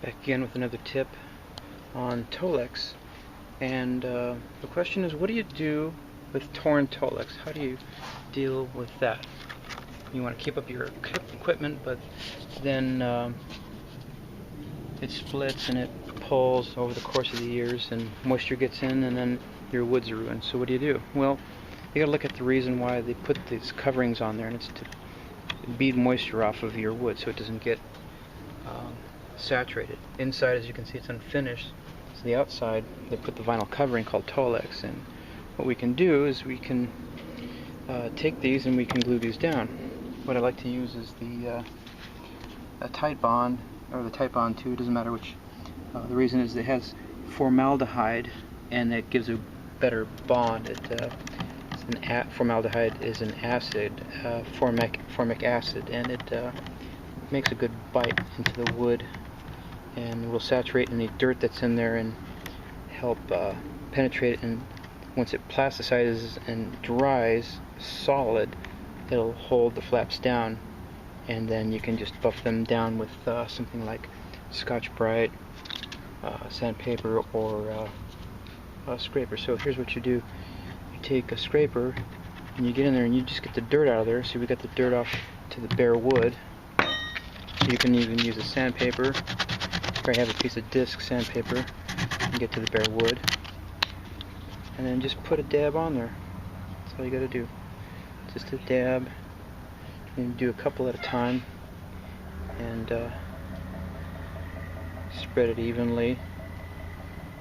Back again with another tip on Tolex, and the question is, what do you do with torn Tolex? How do you deal with that? You want to keep up your equipment, but then it splits and it pulls over the course of the years, and moisture gets in, and then your wood's ruined. So what do? Well, you got to look at the reason why they put these coverings on there, and it's to bead moisture off of your wood so it doesn't get saturated. Inside, as you can see, it's unfinished. So the outside, they put the vinyl covering called Tolex, and what we can do is we can take these and we can glue these down. What I like to use is the Titebond, or the Titebond 2, doesn't matter which. The reason is it has formaldehyde, and it gives a better bond. Formaldehyde is an acid, formic acid, and it makes a good bite into the wood, and will saturate any dirt that's in there and help penetrate it. And once it plasticizes and dries solid, it'll hold the flaps down, and then you can just buff them down with something like Scotch-Brite, sandpaper, or a scraper. So here's what you do. You take a scraper and you get in there and you just get the dirt out of there. So we got the dirt off to the bare wood. You can even use a sandpaper, or have a piece of disc sandpaper, and get to the bare wood, and then just put a dab on there. That's all you got to do. Just a dab, and do a couple at a time, and spread it evenly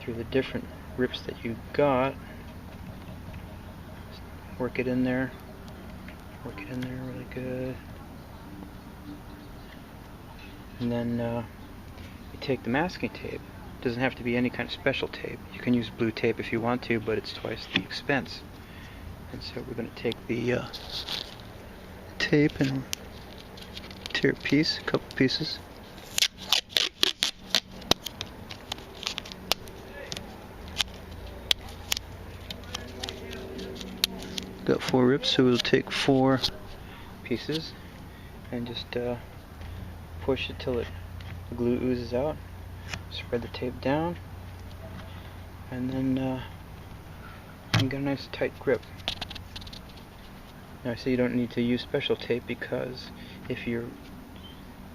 through the different rips that you got. Just work it in there really good. And then you take the masking tape. It doesn't have to be any kind of special tape. You can use blue tape if you want to, but it's twice the expense. And so we're going to take the tape and tear a couple pieces. Got 4 rips, so we'll take 4 pieces and just push it till the glue oozes out. Spread the tape down, and then you can get a nice tight grip. Now I say you don't need to use special tape, because if your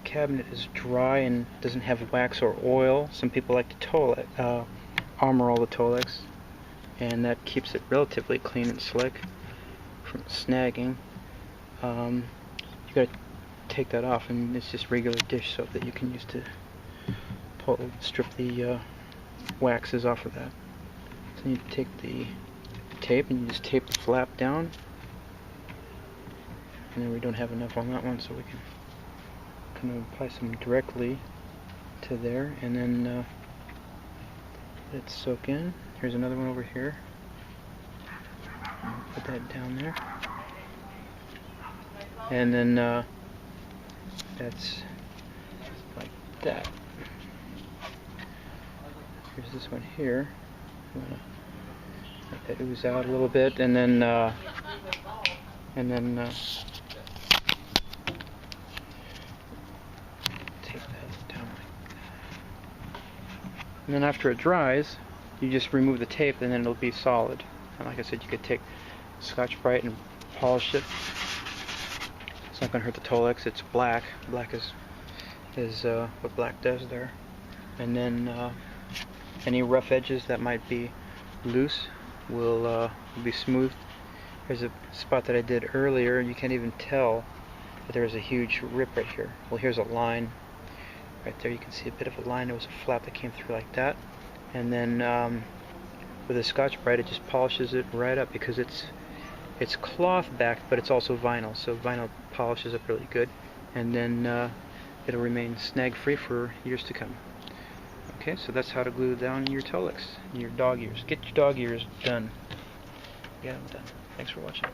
cabinet is dry and doesn't have wax or oil, some people like to armor all the Tolex, and that keeps it relatively clean and slick from snagging. You got to take that off, and it's just regular dish soap that you can use to strip the waxes off of that. So you take the tape and you just tape the flap down, and then we don't have enough on that one, so we can kind of apply some directly to there, and then let it soak in. Here's another one over here. Put that down there, and then that's like that. Here's this one here. I'm gonna let that ooze out a little bit, and then take that down like that. And then after it dries, you just remove the tape, and then it'll be solid. And like I said, you could take Scotch-Brite and polish it. It's not going to hurt the Tolex. It's black. Black is what black does there. And then any rough edges that might be loose will be smoothed. There's a spot that I did earlier. You can't even tell that there's a huge rip right here. Well, here's a line right there. You can see a bit of a line. There was a flap that came through like that. And then with a Scotch-Brite, it just polishes it right up, because it's cloth backed, but it's also vinyl, so vinyl polishes up really good, and then it'll remain snag free for years to come. Okay, so that's how to glue down your Tolex, your dog ears. Get your dog ears done. Get them done. Thanks for watching.